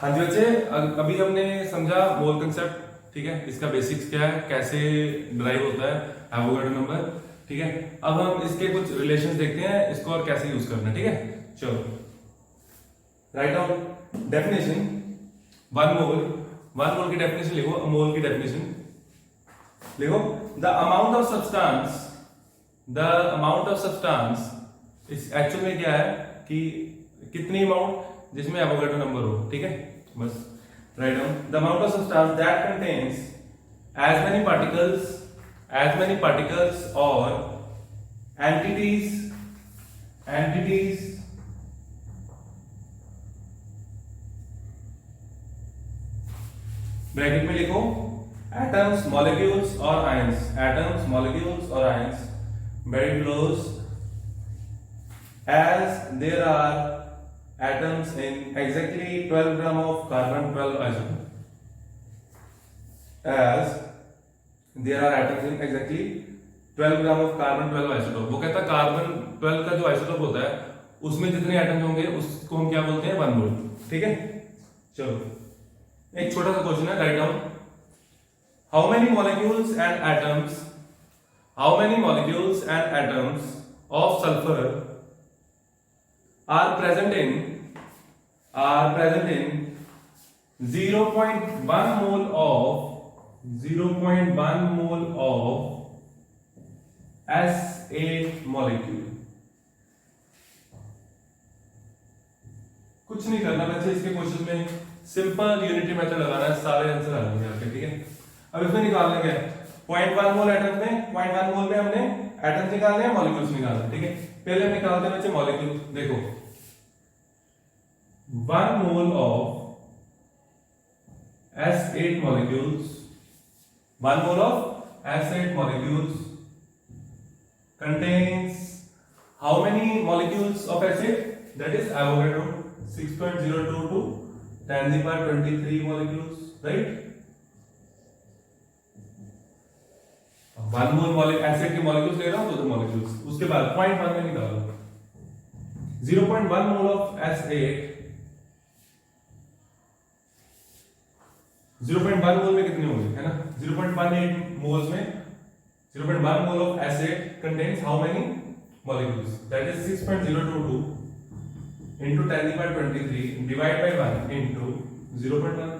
हाँ जी बच्चे, अभी हमने समझा मोल कंसेप्ट। ठीक है, इसका बेसिक्स क्या है, कैसे ड्राइव होता है एवोगाड्रो नंबर। ठीक है, अब हम इसके कुछ रिलेशंस देखते हैं, इसको और कैसे यूज करना है। ठीक है, चलो write down definition. One mole की डेफिनेशन लिखो, मोल की डेफिनेशन लिखो। The amount of substance, the amount of substance इस एक्चुअल में क्या है कि कितनी अमाउंट जिसमें एवोगाड्रो नंबर हो। ठीक है, बस write down the amount of substance that contains as many particles और एंटिटीज ब्रैकेट में लिखो एटम्स, मॉलिक्यूल्स और आयंस, एटम्स, मॉलिक्यूल्स और ions, very close, as there are atoms in exactly 12 gram of carbon 12 isotope, as there are atoms in exactly 12 gram of carbon 12 isotope. वो कहता है carbon 12 का जो isotope होता है उसमें जितने एटम्स होंगे उसको हम क्या बोलते हैं, 1 मोल। ठीक है, चलो एक छोटा सा क्वेश्चन है, write down how many molecules and atoms of sulfur are present in 0.1 mole of S8 molecule। कुछ नहीं करना बच्चे, इसके क्वेश्चन में सिंपल यूनिटी मेथड लगाना है, सारे आंसर आ जाएंगे आपके। ठीक है, अब इसमें निकालना क्या है, 0.1 मोल एटम्स में, 0.1 मोल में हमने एटम्स निकालने हैं, मॉलिक्यूल्स निकालने हैं। ठीक है, पहले हम निकालते हैं बच्चे मॉलिक्यूल। देखो 1 mole of S8 molecules, 1 mole of S8 molecules contains how many molecules of acid? That is Avogadro 6.022 10 to the power 23 molecules, right? 1 mole acid के मॉलिक्यूल्स ले रहा हूं, तो मॉलिक्यूल्स। उसके बाद 0.1 में निकालो 0.1 मोल ऑफ S8, 0.1 मोल में कितने होंगे, है ना, 0.18 मोल्स में 0.1 mole of acid contains how many molecules, that is 6.022 into 10 to the power 23 divide by 1 into 0.1।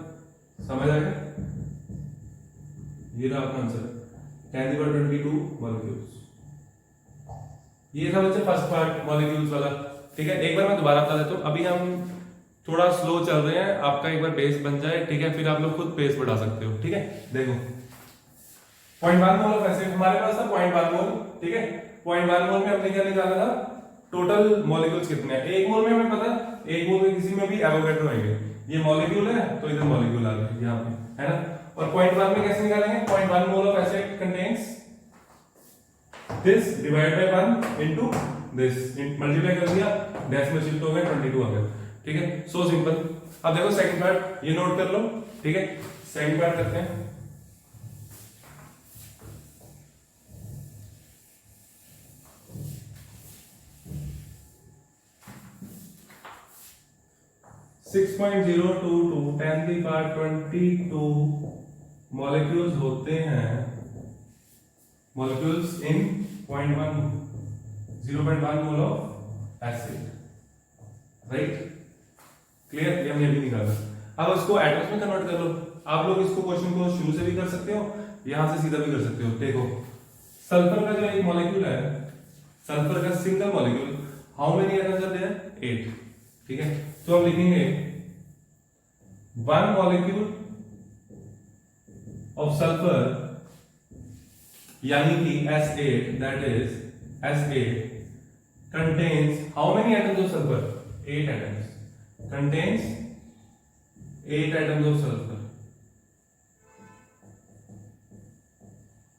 समझ आ गया, ये रहा आपका answer 10 to the power 22 molecules. ये था बच्चे फर्स्ट पार्ट मॉलिक्यूल्स वाला। ठीक है, एक बार मैं दोबारा बता देता हूं, अभी हम थोड़ा स्लो चल रहे हैं, आपका एक बार बेस बन जाए। ठीक है, फिर आप लोग खुद पेस बढ़ा सकते हो। ठीक है, देखो 0.1 मोल ऑफ एसिड हमारे पास था 0.1 मोल। ठीक है, 0.1 मोल में हमने क्या निकाला था, टोटल मॉलिक्यूल्स कितने हैं। एक मोल में हमें पता है, एक मोल में किसी में भी एवोगाड्रो आएंगे, ये मॉलिक्यूल है तो इधर मॉलिक्यूल आ गए यहाँ पे, है ना। और 0.1 में कैसे निकालेंगे, 0.1 mole of acid contains this divide by 1 into this, multiply कर दिया, डेसिमल शिफ्ट हो गया 22 आ गया। ठीक है, सो सिंपल। अब देखो सेकंड पार्ट, ये नोट कर लो। ठीक है, सेकंड पार्ट करते हैं। सिक्स पॉइंट 022 10 की पावर 22 मॉलिक्यूल्स होते हैं, molecules in 0.1 mole of acid, right. Clear, ये हमने भी निकाला। अब इसको एटम्स में कन्वर्ट कर लो। आप लोग इसको क्वेश्चन को शुरू से भी कर सकते हो, यहां से सीधा भी कर सकते हो। देखो सल्फर का जो एक मॉलिक्यूल है, सल्फर का single molecule, how many atoms are there, 8। ठीक है, तो हम लिखेंगे 1 मॉलिक्यूल ऑफ सल्फर यानी कि S8, that is S8 contains how many atoms of sulfur, 8 atoms, contains 8 atoms of sulfur।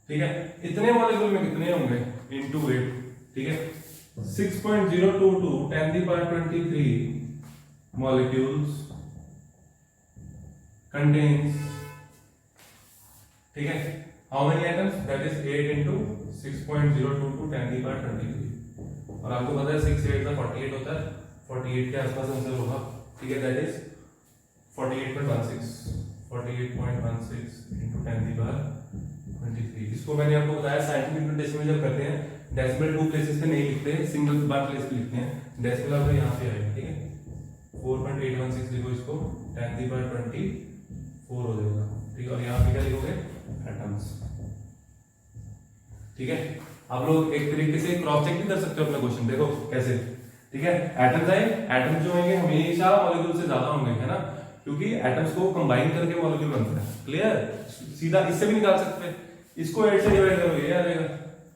ठीक है, इतने मॉलिक्यूल में कितने होंगे, into 8। ठीक है, 6.022 10 to the power 23 molecules contains, ठीक है, how many atoms, that is 8 into 6.022 10 to the power 23। और आपको पता है 6 8 का 48 होता है, 48 के आसपास आंसर होगा। ठीक है, दैट इज 48.16 into 10⁻23। इसको मैंने आपको बताया साइंटिफिक नोटेशन में जब करते हैं डेसिमल 2 प्लेसेस पे नहीं लिखते, सिंगल बार प्लेस पे लिखते हैं। डेसिमल आपका यहाँ पे आएगा, ठीक है। 4.816 लिखो इसको, 10⁻24 हो जाएगा, ठीक है। और यहाँ पे क्या लिखोगे, एटम्स, ठीक है। आप लोग एक तरीके से क्रॉस चेक भी कर सकते हो अपना क्वेश्चन, देखो कैसे, ठीक है। एटम्स आए, एटम्स जो होंगे हमेशा मॉलिक्यूल से ज्यादा होंगे, है ना, क्योंकि एटम्स को कंबाइन करके मॉलिक्यूल बनता है। क्लियर, सीधा इससे भी निकाल सकते हैं, इसको 8 से डिवाइड करोगे ये आ जाएगा।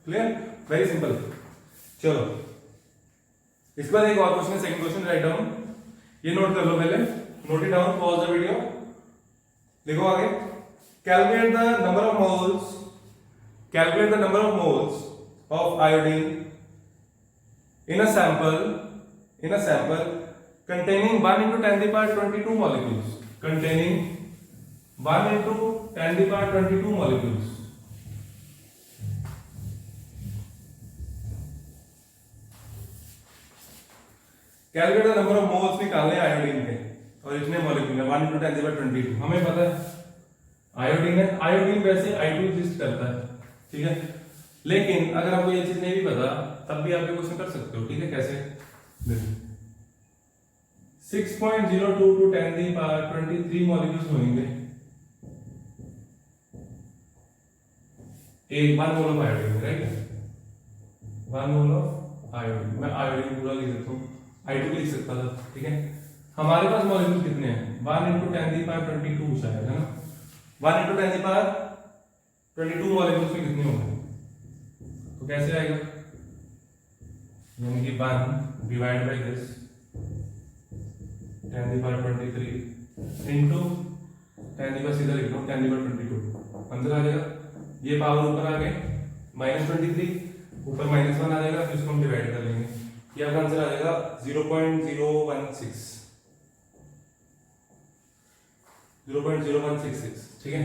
Clear, very simple. चलो इसके बाद एक और क्वेश्चन है, सेकंड क्वेश्चन, राइट डाउन, ये नोट कर लो पहले, note it down, pause the video, लिखो आगे। Calculate the number of moles, calculate the number of moles of iodine in a sample containing 1 into 10⁻22 molecules, containing 1 into 10⁻22 molecules। Calculate the number of moles निकालने iodine के, और इतने molecule है 1 into 10⁻22। हमें पता है आयोडीन है, आयोडीन वैसे I2 एग्जिस्ट करता है, ठीक है। लेकिन अगर आपको ये चीज नहीं भी पता तब भी आप ये क्वेश्चन कर सकते हो, ठीक है। कैसे, देखो 6.02 to 10⁻23 मॉलिक्यूल्स होंगे, एक 1 mole of iodine, right, 1 mole of iodine. मैं आयोडीन पूरा लिख सकता हूँ, I2 भी लिख सकता था, ठीक है। हमारे पास मॉलिक्यूल कितने हैं, 1 into 10⁻22 शायद, है ना। 1 into 10⁻22 मॉलिक्यूल्स में कितने होंगे, तो कैसे आएगा, यानी कि 1 डिवाइड बाय दिस 10⁻23 इनटू 10⁻, सीधा लिख लो 10⁻22, आंसर आ जाएगा। ये पावर ऊपर आ गए -23, ऊपर -1 आ जाएगा, फिर इसको हम डिवाइड कर लेंगे, ये आपका आंसर आ जाएगा 0.0166, ठीक है।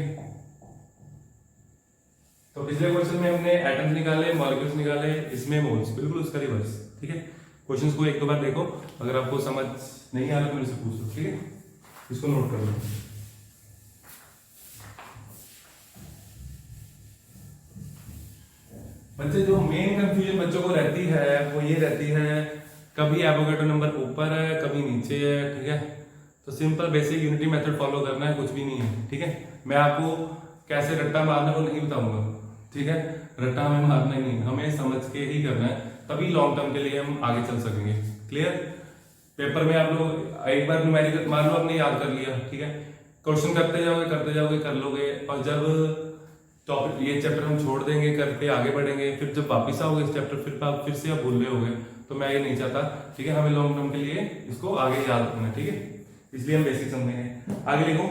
तो पिछले क्वेश्चन में हमने एटम्स निकाले, मॉलिक्यूल्स निकाले, इसमें मोल्स, बिल्कुल उसका रिवर्स, ठीक है। क्वेश्चंस को एक दो बार देखो, अगर आपको समझ नहीं आ रहा तो मेरे से पूछ लो, ठीक है। इसको नोट कर लो। बच्चे जो मेन कंफ्यूजन बच्चों को रहती है वो ये रहती है, कभी एवोगैड्रो नंबर ऊपर है कभी नीचे है, ठीक है। तो simple basic unity method follow करना है, कुछ भी नहीं है, ठीक है। मैं आपको कैसे रट्टा मारना वो नहीं बताऊंगा, ठीक है। रट्टा हमें मारना ही नहीं, हमें समझ के ही करना है, तभी लॉन्ग टर्म के लिए हम आगे चल सकेंगे। क्लियर, पेपर में आप लोग एक बार न्यूमेरिकल मान लो आपने याद कर लिया, ठीक है, क्वेश्चन करते जाओगे कर लोगे, और जब टॉपिक ये चैप्टर हम छोड़ देंगे, करके आगे बढ़ेंगे, फिर जब वापिस आओगे इस चैप्टर फिर से आप भूल रहे होगे, तो मैं ये नहीं चाहता, ठीक है। हमें लॉन्ग टर्म के लिए इसको आगे याद रखना है, ठीक है, इसलिए हम बेसिक समझेंगे। आगे लिखो,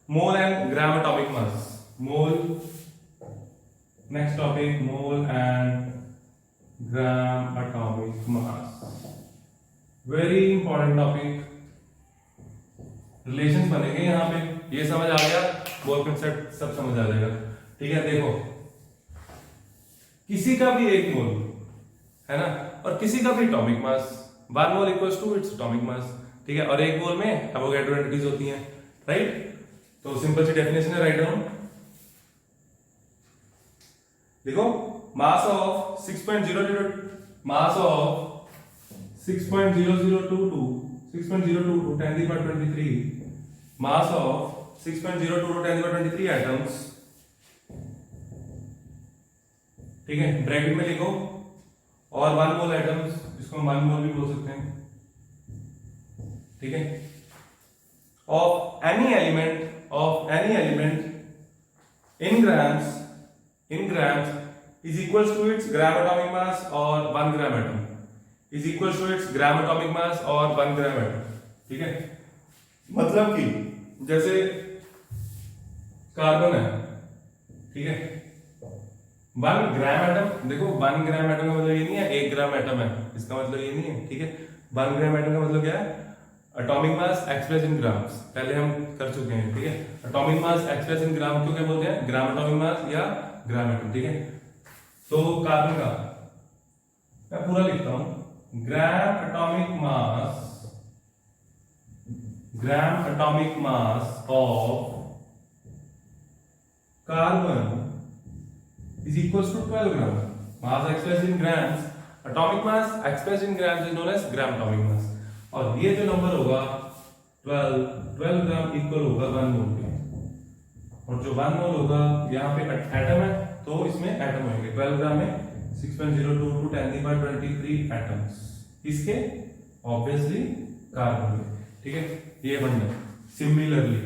mole and gram atomic mass, mole, next topic mole and gram atomic mass, very important topic. Relations बनेंगे यहाँ पे, ये समझ आ गया, बोल कंसेप्ट सब समझ आ जाएगा, ठीक है। देखो किसी का भी एक मोल है ना, और किसी का भी atomic mass, 1 mole equals to its atomic mass, ठीक है। और एक मोल में एवोगैड्रो एंटिटीज होती हैं, राइट। तो सिंपल सी डेफिनेशन है, राइट डाउन, देखो mass of 6.00 mass of 6.0022 6.022 10⁻23 mass of 6.022 10⁻23 atoms, ठीक है। ब्रैकेट में लिखो, और 1 मोल एटम्स, इसको हम 1 मोल भी बोल सकते हैं, ठीक है। Of any element in grams is equals to its gram atomic mass or 1 gram atom is equals to its gram atomic mass or 1 gram atom, ठीक है। मतलब कि जैसे कार्बन है, ठीक है, 1 ग्राम एटम, देखो 1 ग्राम एटम का मतलब ये नहीं है 1 ग्राम एटम है, इसका मतलब ये नहीं है, ठीक है। 1 ग्राम एटम का मतलब क्या है, atomic mass express in grams, पहले हम कर चुके हैं, ठीक है। एटॉमिक मास एक्सप्रेस इन ग्राम क्यों क्या बोलते हैं, ग्राम एटॉमिक मास या ग्राम एटम, ठीक है। तो कार्बन का मैं पूरा लिखता हूं, gram atomic gram atomic mass of carbon is equals to 12 gram. Mass expressed in grams, atomic mass expressed in grams is known as gram atomic mass. और ये जो नंबर होगा 12 ग्राम इक्वल होगा 1 मोल के, और जो 1 मोल होगा यहाँ पे एटम है तो इसमें एटम होंगे 12 ग्राम में 6.02 to 10⁻23 एटम्स, इसके ऑब्वियसली कार्बन में, ठीक है, ये बनना। Similarly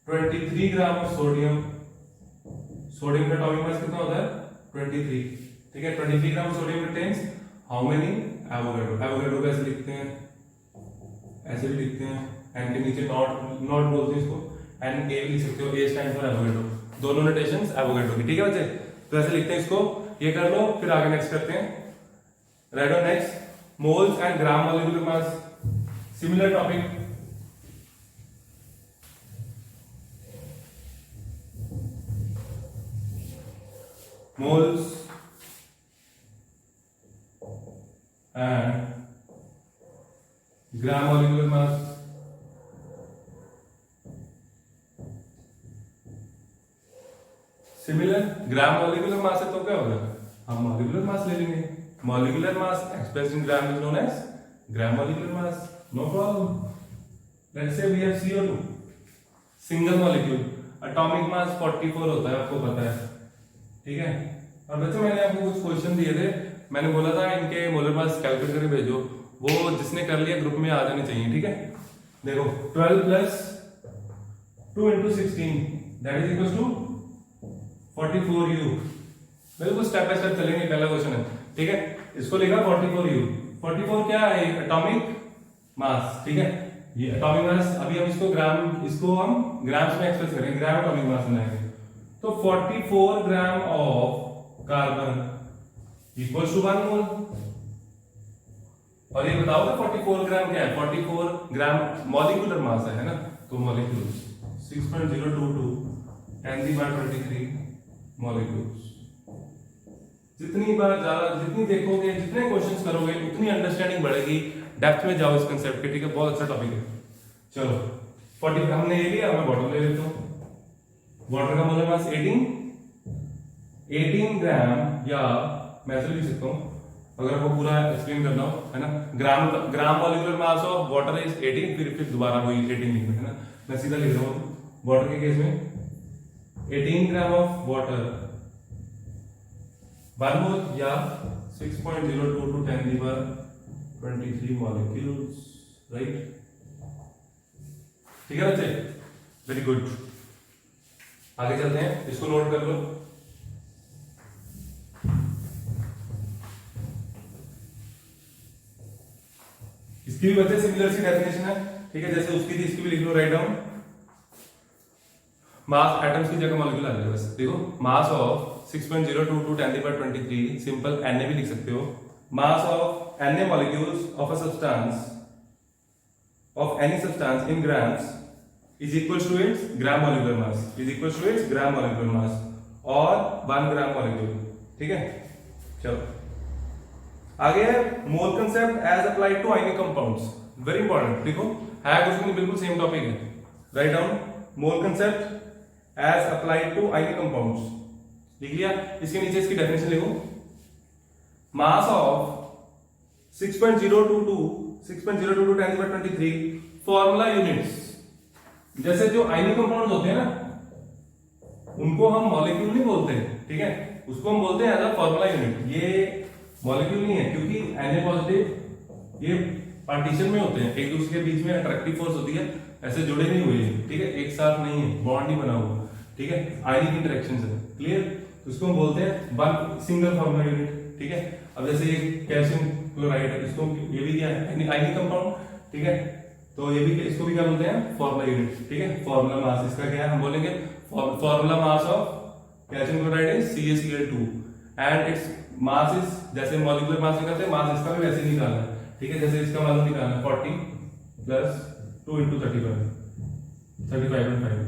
23 gram of sodium, sodium का एटॉमिक मास कितना होता है 23, ठीक है। 23 gram sodium contains how many Avogadro, Avogadro को ऐसे लिखते हैं, ऐसे भी लिखते हैं, एन के नीचे नॉट बोलते हैं इसको, एन ए भी लिख सकते हो, ए स्टैंड फॉर एवोगाड्रो, दोनों नोटेशंस एवोगाड्रो की, ठीक है बच्चे। तो ऐसे लिखते हैं इसको, ये कर लो, फिर आगे नेक्स्ट करते हैं। Right on next moles and gram molecular mass, similar topic. moles and gram molecular mass, similar. Gram molecular mass है तो क्या होगा, हम मॉलिक्यूलर मास ले लेंगे, molecular mass expressed in gram is known as gram molecular mass, no problem. Let's say we have CO2 single molecule, atomic mass 44 होता है, आपको पता है, ठीक है। और बच्चों मैंने आपको कुछ क्वेश्चन दिए थे, मैंने बोला था इनके मोलर मास कैलकुलेट करके भेजो, वो जिसने कर लिया ग्रुप में आ जाने चाहिए, ठीक है। देखो 12 plus 2 into 16 that is equals to 44U। बिल्कुल स्टेप बाय स्टेप चलेंगे, पहला क्वेश्चन है, ठीक है। इसको लिखा 44U, 44 क्या है, एटॉमिक मास, ठीक है। ये एटॉमिक मास, अभी हम इसको हम ग्राम्स में एक्सप्रेस करेंगे, ग्राम एटॉमिक मास बनाएंगे। तो 44 gram of carbon equals to 1 mole. और ये बताओ ना 44 ग्राम क्या है, 44 ग्राम मॉलिक्यूलर मास है ना, तो मॉलिक्यूल्स 6.022 10⁻23 मॉलिक्यूल्स। जितनी बार ज्यादा, जितनी देखोगे, जितने क्वेश्चंस करोगे, उतनी अंडरस्टैंडिंग बढ़ेगी, डेप्थ में जाओ इस कंसेप्ट के, ठीक है। बहुत अच्छा टॉपिक है। चलो 40 हमने ये लिया, मैं बॉटल ले लेता हूँ। वाटर का मोलर मास 18 ग्राम, या मैं ऐसे लिख सकता हूँ अगर आपको पूरा एक्सप्लेन करना हो, है ना। ग्राम molecular mass of water is 18, फिर दोबारा वही 18 लिखना है ना, मैं सीधा लिख रहा हूँ। वाटर के केस में 18 ग्राम ऑफ वाटर 1 मोल, या 6.02 to 10⁻23 मॉलिक्यूल्स, राइट, ठीक है बच्चे, वेरी गुड। आगे चलते हैं, इसको नोट कर लो। इसकी भी बच्चे सिमिलर सी डेफिनेशन है, ठीक है, जैसे उसकी थी, इसकी भी लिख लो, राइट डाउन। मास एटम्स की जगह मॉलिक्यूल आ जाएगा, बस देखो, mass of 6.02 to 10⁻23, simple Na भी लिख सकते हो। Mass of Na molecules of a substance, of any substance in grams is equals to its gram molecular mass, is equals to its gram molecular mass, और 1 gram molecule, ठीक है। चलो आगे है mole concept as applied to ionic compounds, very important, देखो है कुछ नहीं, बिल्कुल सेम टॉपिक है। Write down mole concept as applied to ionic compounds, लिख लिया। इसके नीचे इसकी डेफिनेशन लिखो, mass of 6.022 to 10⁻23 formula units. जैसे जो आयनिक कंपाउंड्स होते हैं ना, उनको हम मॉलिक्यूल नहीं बोलते, ठीक है, उसको हम बोलते हैं एज अ फॉर्मूला यूनिट। ये मॉलिक्यूल नहीं है, क्योंकि Na पॉजिटिव ये पार्टीशन में होते हैं, एक दूसरे के बीच में अट्रैक्टिव फोर्स होती है, ऐसे जुड़े नहीं हुए हैं, ठीक है, एक साथ नहीं है, बॉन्ड नहीं बना हुआ, ठीक है, आयनिक इंटरेक्शन है, क्लियर। तो इसको हम बोलते हैं वन सिंगल फॉर्मूला यूनिट, ठीक है। अब जैसे ये कैल्शियम क्लोराइड है, इसको ये भी क्या है, आयनिक कंपाउंड, ठीक है, तो ये भी इसको भी क्या बोलते हैं, फॉर्मूला यूनिट, ठीक है। फॉर्मूला मास इसका क्या है, हम बोलेंगे formula mass of calcium chloride is CaCl2 and its mass is, जैसे मॉलिक्यूलर मास निकालते हैं, मास इसका भी वैसे ही निकालना है, ठीक है। जैसे इसका मास निकालना है 40 plus 2 into 35 35.5,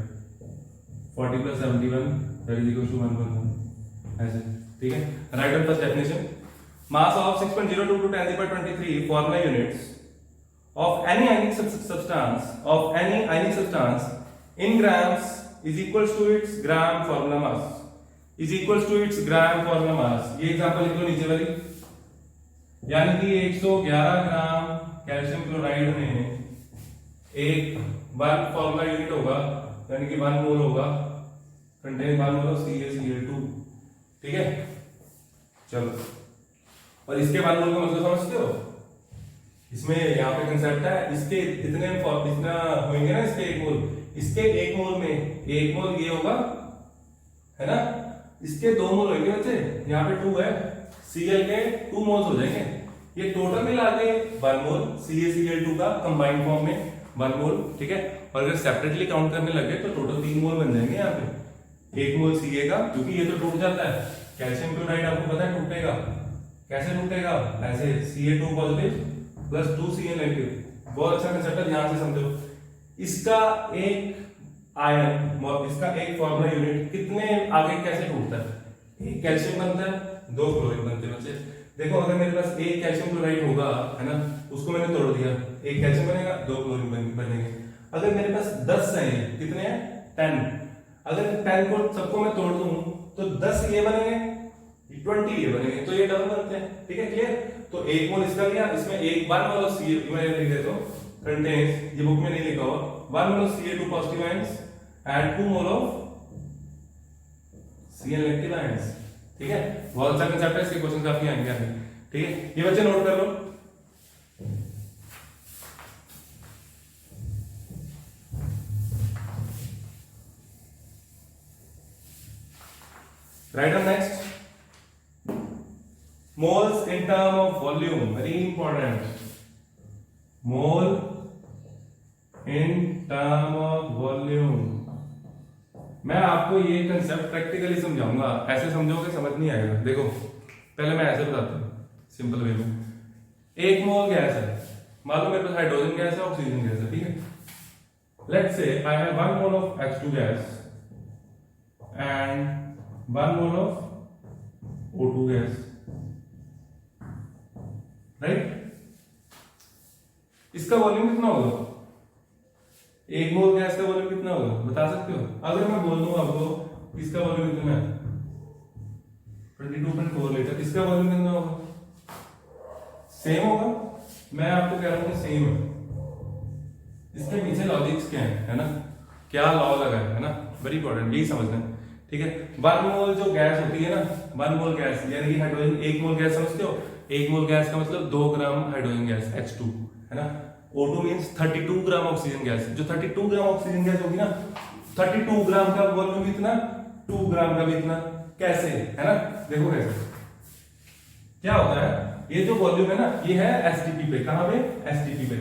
40 plus 71 that is equals to 111, ऐसे, ठीक है। Right on first definition, mass of 6.02 to 10⁻23 formula units of any ionic substance in grams is equals to its gram formula mass, is equals to its gram formula mass। ये example लिख लो नीचे वाली, यानी कि 111 ग्राम calcium chloride में एक 1 formula unit होगा, यानी कि 1 मोल होगा, कंटेन 1 मोल ऑफ CaCl2। ठीक है, चलो, और इसके 1 मोल का मतलब समझते हो? इसमें यहाँ पे कंसेप्ट है, इसके इतने इतना होंगे ना, इसके 1 मोल, इसके 1 मोल में 1 मोल ये होगा, है ना, इसके 2 मोल होंगे बच्चे, यहाँ पे 2 है, Cl के 2 मोल्स हो जाएंगे, ये टोटल मिला के 1 मोल CaCl2 का कंबाइंड फॉर्म में 1 मोल। ठीक है, और अगर सेपरेटली काउंट करने लगे तो टोटल 3 मोल बन जाएंगे यहाँ पे, 1 मोल Ca का, क्योंकि ये तो टूट जाता है, कैल्शियम क्लोराइड आपको पता है टूटेगा, कैसे टूटेगा, ऐसे Ca2 positive plus 2Cl negative. बहुत अच्छा कंसेप्ट है, ध्यान से समझो। इसका एक आयन, इसका एक फॉर्मूला यूनिट कितने आगे कैसे टूटता है, एक कैल्शियम बनता है, 2 क्लोरीन बनते हैं बच्चे। देखो, अगर मेरे पास एक कैल्शियम क्लोराइड होगा, है ना, उसको मैंने तोड़ दिया, एक कैल्शियम बनेगा, 2 क्लोरीन बनेंगे। अगर मेरे पास 10 है, कितने हैं, 10, अगर 10 को सबको मैं तोड़ दूं तो 10 ये बनेंगे, 20 ये बनेंगे, तो ये डबल बनते हैं। ठीक है, क्लियर? तो 1 मोल इसका लिया, इसमें 1 मोल ऑफ Ca, मैं लिख देता हूं, कंटेन्स, ये बुक में नहीं लिखा हुआ, 1 mole of Ca2 positive ions and 2 mole of Cl negative ions. ठीक है, बहुत अच्छा कंसेप्ट है, इसके क्वेश्चन काफी आएंगे आगे। ठीक है, ये बच्चे नोट कर लो। Write on next, moles in term of volume, very important, mole in term of volume। मैं आपको ये कंसेप्ट प्रैक्टिकली समझाऊंगा, ऐसे समझोगे समझ नहीं आएगा। देखो, पहले मैं ऐसे बताता हूँ सिंपल वे में। 1 मोल गैस है, मालूम मेरे पास हाइड्रोजन गैस है, ऑक्सीजन गैस है। ठीक है, let's say I have 1 mole of H2 gas and 1 mole of O2 gas, right? इसका वॉल्यूम कितना होगा, 1 मोल गैस का वॉल्यूम कितना होगा, बता सकते हो? अगर मैं बोल दूं आपको इसका वॉल्यूम कितना है, 22.4 लीटर, इसका वॉल्यूम कितना होगा, सेम होगा? मैं आपको कह रहा हूं कि सेम है। इसके पीछे लॉजिक्स क्या है ना, क्या लॉ लगा है ना, वेरी इंपॉर्टेंट, यही समझना है। ठीक है, 1 मोल जो गैस होती है ना, 1 मोल गैस यानी कि हाइड्रोजन, 1 मोल गैस समझते हो? 1 मोल गैस का मतलब 2 ग्राम हाइड्रोजन गैस H2, है ना। O2 means 32 gram oxygen gas. जो 32 ग्राम ऑक्सीजन गैस होगी ना, 32 ग्राम का वॉल्यूम कितना, 2 ग्राम का भी इतना। कैसे, है ना, देखो कैसे क्या होता है। ये जो वॉल्यूम है ना, ये है एसटीपी पे। कहां पे, एसटीपी पे,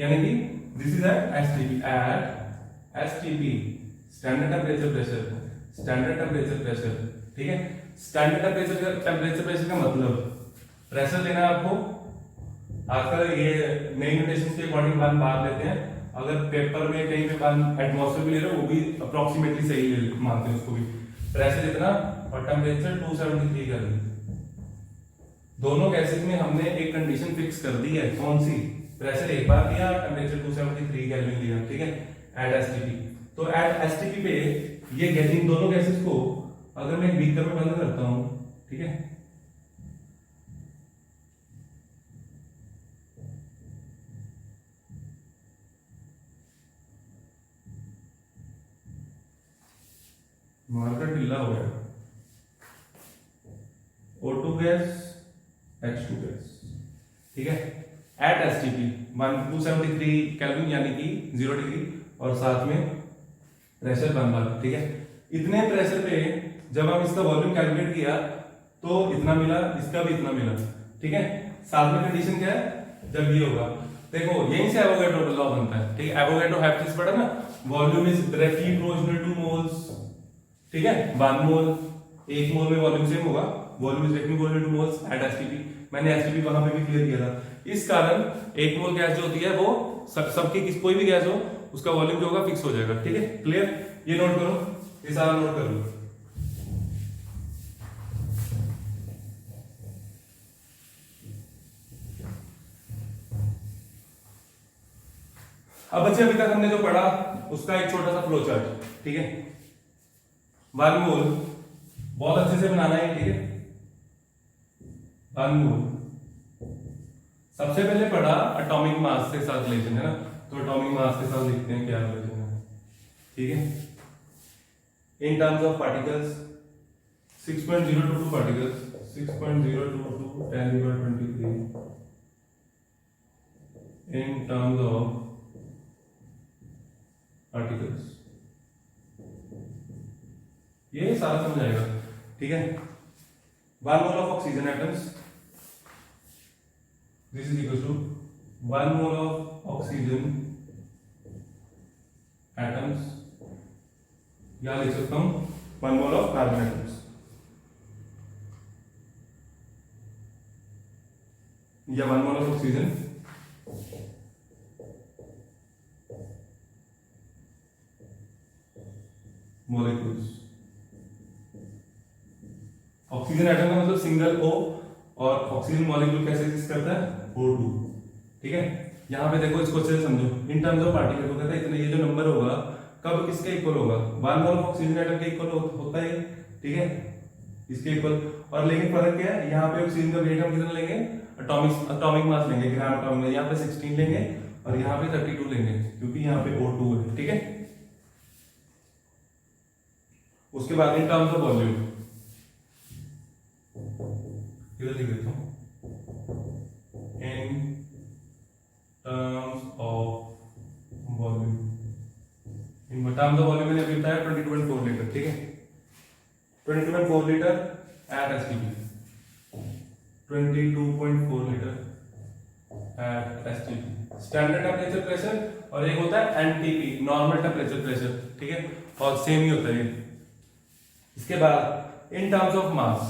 यानी कि this is STP, at STP, standard temperature pressure, standard temperature pressure. ठीक है, स्टैंडर्ड टेम्परेचर प्रेशर का मतलब प्रेशर लेना है आपको। आजकल ये नई नोटेशन के अकॉर्डिंग बात बात लेते हैं। अगर पेपर में कहीं पे बात एटमॉस्फेयर भी ले रहे हो, वो भी अप्रोक्सीमेटली सही मानते हैं उसको भी। प्रेशर इतना और टेम्परेचर 273 कर दी। दोनों गैसेस में हमने एक कंडीशन फिक्स कर दी है। कौन सी, प्रेशर एक बार दिया, टेम्परेचर 273 केल्विन लिया। ठीक है, एट एसटीपी। तो एट एसटीपी पे ये गैसिंग दोनों गैसेस को अगर मैं बीकर में बंद करता हूं, ठीक है, मार्कर ढीला हो गया, O2 गैस, H2 गैस। ठीक है, एट एसटीपी 273 केल्विन यानी कि 0 डिग्री, और साथ में प्रेशर 1 बार। ठीक है, इतने प्रेशर पे जब हम इसका वॉल्यूम कैलकुलेट किया तो इतना मिला, इसका भी इतना मिला। ठीक है, साथ में कंडीशन क्या है, जब ये होगा, देखो यहीं से एवोगैड्रो लॉ बनता है। ठीक है, एवोगैड्रो हैप्स पढ़ा ना, volume is directly proportional to moles. ठीक है, 1 मोल, 1 मोल में वॉल्यूम सेम होगा, volume is directly proportional to moles at STP. मैंने एसटीपी वहां पे भी क्लियर किया था। इस कारण 1 मोल गैस जो होती है वो सबकी कोई भी गैस हो, उसका वॉल्यूम जो होगा फिक्स हो जाएगा। ठीक है, क्लियर? ये नोट करो, ये सारा नोट कर लो। अब बच्चे अभी तक हमने जो पढ़ा उसका एक छोटा सा फ्लो चार्ट, ठीक है। 1 मोल बहुत अच्छे से बनाना है, ठीक है। 1 मोल सबसे पहले पढ़ा एटॉमिक मास के साथ रिलेशन है ना, तो एटॉमिक मास के साथ लिखते हैं क्या रिलेशन है, ठीक है। In terms of particles 6.022 particles 6.022 10^23 in terms of particles, ये सारा समझ आएगा, ठीक है। 1 mole of oxygen atoms, this is equal to 1 mole of oxygen atoms, यहां लिख सकता हूं 1 मोल ऑफ कार्बन एटम्स, या 1 mole of oxygen molecules. Oxygen atom का मतलब सिंगल O, और ऑक्सीजन मॉलिक्यूल कैसे एग्जिस्ट करता है, O2, ठीक है। यहां पे देखो, इसको अच्छे से समझो। इन टर्म्स ऑफ पार्टिकल को कहता है इतने, ये जो नंबर होगा कब किसके इक्वल होगा, 1 मोल ऑफ ऑक्सीजन एटम के इक्वल होता है, ठीक है, इसके इक्वल। और लेकिन फर्क क्या है, यहाँ पे ऑक्सीजन का वेट हम कितना लेंगे, एटॉमिक मास लेंगे, ग्राम एटॉमिक, यहाँ पे 16 लेंगे और यहाँ पे 32 लेंगे, क्योंकि यहाँ पे O2 है, ठीक है। उसके बाद इन टर्म्स ऑफ वॉल्यूम, इधर लिख देता हूं, in terms of volume, in terms of volume मैंने अभी बताया 22.4 लीटर, ठीक है। 22.4 litre at STP, 22.4 litre at STP, standard temperature pressure, और एक होता है एनटीपी, नॉर्मल टेम्परेचर प्रेशर, ठीक है, और सेम ही होता है। इसके बाद इन टर्म्स ऑफ मास,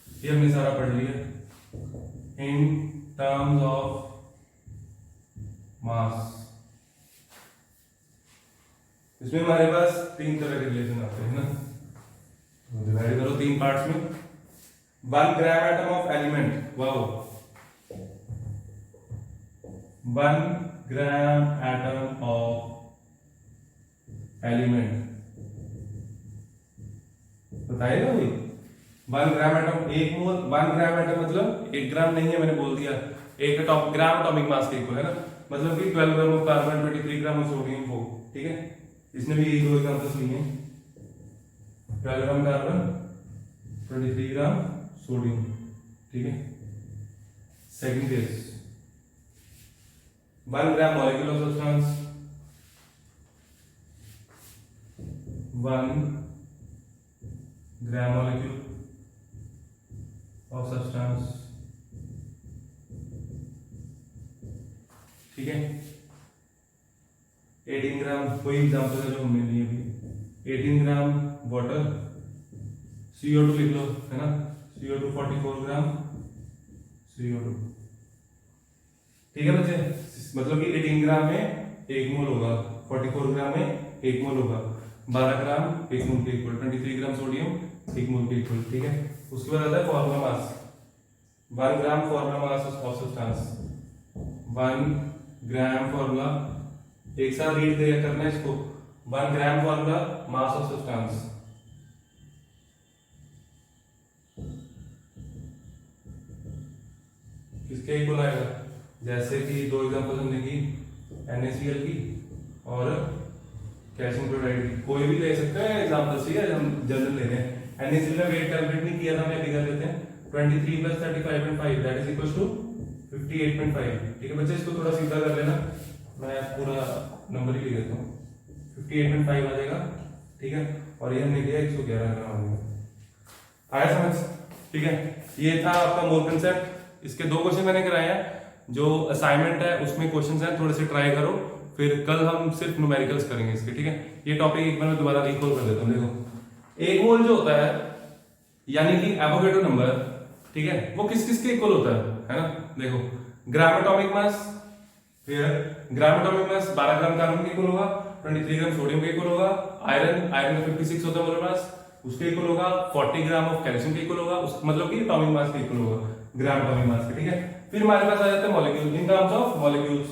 ये हमने सारा पढ़ लिया। इन टर्म्स ऑफ मास, इसमें हमारे पास 3 तरह के रिलेशन आते हैं ना, तो डिवाइड करो 3 पार्ट्स में। 1 gram atom of element, wow, 1 gram atom of element, बताइएगा भाई। 1 gram atom, 1 mole, 1 gram atom मतलब 1 ग्राम नहीं है, मैंने बोल दिया, 1 ग्राम एटॉमिक मास के इक्वल है ना, मतलब कि 12 ग्राम of carbon, 23 gram of sodium को, ठीक है। इसने भी यही 2 एग्जांपल्स लिए हैं, 12 ग्राम कार्बन, 23 ग्राम सोडियम, ठीक है। Second case 1 gram molecule of substance, 1 gram molecule of substance, ठीक है। 18 ग्राम, कोई एग्जांपल है जो हमने लिए अभी, 18 ग्राम वाटर, CO2 लिख लो, है ना, CO2 44 ग्राम CO2, ठीक है बच्चे। मतलब कि 18 ग्राम में 1 मोल होगा, 44 ग्राम में 1 मोल होगा, 12 ग्राम 1 मोल के इक्वल, 23 ग्राम सोडियम 1 मोल के इक्वल, ठीक है। उसके बाद आता है formula mass, 1 gram formula mass of substance, 1 gram formula, एक साथ रीड करना है इसको, 1 gram formula mass of substance, किसके इक्वल आएगा, जैसे कि 2 एग्जांपल हमने की, NaCl की और कैल्शियम क्लोराइड की, कोई भी ले सकते हैं एग्जांपल, ठीक है, हम जनरल ले रहे हैं। NaCl का वेट कैलकुलेट नहीं किया था, मैं अभी कर लेते हैं, 23 + 35.5 दैट इज इक्वल टू 58.5, ठीक है बच्चे। इसको थोड़ा सीधा कर लेना, मैं पूरा नंबर ही लिख देता हूँ, 58.5 आ जाएगा, ठीक है। और ये हमने किया 111 ग्राम आ जाएगा, आया समझ, ठीक है। ये था आपका मोल कंसेप्ट। इसके 2 क्वेश्चन मैंने कराए हैं, जो असाइनमेंट है उसमें क्वेश्चंस हैं, थोड़े से ट्राई करो, फिर कल हम सिर्फ न्यूमेरिकल्स करेंगे इसके, ठीक है। ये टॉपिक एक बार मैं दोबारा रिकॉल कर देता हूँ। देखो 1 मोल जो होता है, यानी कि एवोगैड्रो नंबर, ठीक है, वो किस किस के इक्वल होता है ना। देखो ग्राम एटॉमिक मास, फिर gram atomic mass 12 gram carbon के इक्वल होगा, 23 ग्राम सोडियम के इक्वल होगा, आयरन में 56 होता है मोलर मास, उसके इक्वल होगा, 40 ग्राम ऑफ कैल्शियम के इक्वल होगा, मतलब कि एटॉमिक मास के इक्वल होगा, ग्राम एटॉमिक मास के, ठीक है। फिर हमारे पास आ जाता है molecule, in terms of molecules,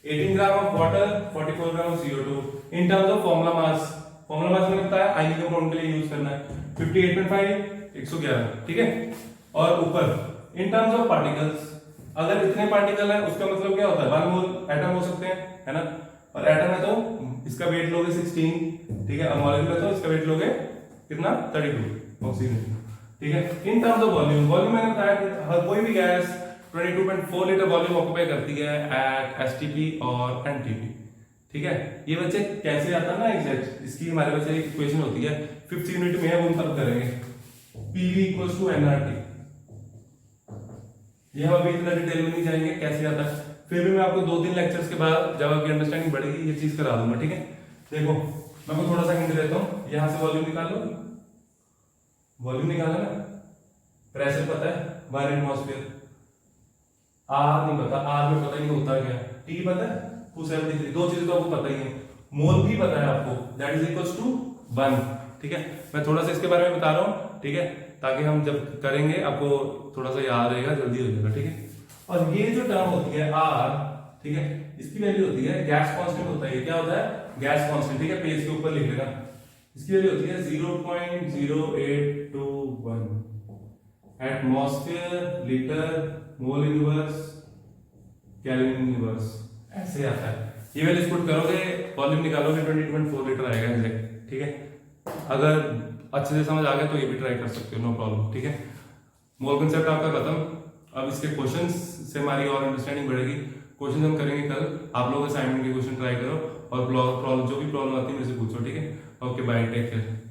18 gram of water, 44 gram of CO2। In terms of formula mass, formula mass मैंने बताया आयनिक कंपाउंड के लिए यूज करना है 58.5 111, ठीक है। और ऊपर इन टर्म्स ऑफ पार्टिकल्स, अगर इतने पार्टिकल है उसका मतलब क्या होता है, 1 मोल एटम हो सकते हैं, है ना। और एटम है तो इसका वेट लोगे 16, ठीक है। और मॉलिक्यूल है तो इसका वेट लोगे कितना 32 ऑक्सीजन, ठीक है। In terms of volume, volume मैंने बताया कि हर कोई भी गैस 22.4 लीटर वॉल्यूम ऑक्यूपाई करती है एट एसटीपी और एनटीपी, ठीक है। ये बच्चे कैसे आता है ना एग्जैक्ट, इसकी हमारे बच्चे इक्वेशन होती है 5th यूनिट में है, वो हम तब करेंगे। PV इक्वल्स टू nRT, ये हम अभी इतना डिटेल में नहीं जाएंगे कैसे आता है, फिर भी मैं आपको 2-3 लेक्चर्स के बाद जब आपकी अंडरस्टैंडिंग बढ़ेगी ये चीज करा दूंगा, ठीक है। देखो मैं आपको थोड़ा सा हिंट देता हूँ, यहां से वॉल्यूम निकाल लो, वॉल्यूम निकाला ना, प्रेशर पता है 1 एटमॉस्फेयर, आर नहीं पता, आर में पता ही नहीं होता क्या, टी पता है 273, दो चीजें तो आपको पता ही है, मोल भी पता है आपको, दैट इज इक्वल्स टू 1, ठीक है। मैं थोड़ा सा इसके बारे में बता रहा हूँ, ठीक है, ताकि हम जब करेंगे आपको थोड़ा सा याद रहेगा, जल्दी हो जाएगा, ठीक है। और ये जो टर्म होती है आर, ठीक है, इसकी वैल्यू होती है गैस कांस्टेंट होता है, क्या होता है गैस कांस्टेंट, ठीक है। पेज के ऊपर लिख लेना, इसकी वैल्यू होती है 0.0821 atmosphere litre mole inverse kelvin inverse, ऐसे आता है। ये वैल्यूज पुट करोगे, वॉल्यूम निकालोगे 22.4 लीटर आएगा एग्जैक्ट, ठीक है। अगर अच्छे से समझ आ गया तो ये भी ट्राई कर सकते हो, नो प्रॉब्लम, ठीक है। मोल कंसेप्ट आपका खत्म, अब इसके क्वेश्चंस से हमारी और अंडरस्टैंडिंग बढ़ेगी। क्वेश्चन हम करेंगे कल, आप लोग असाइनमेंट के क्वेश्चन ट्राई करो और जो भी प्रॉब्लम आती है मेरे से पूछो, ठीक है। Okay bye, take care.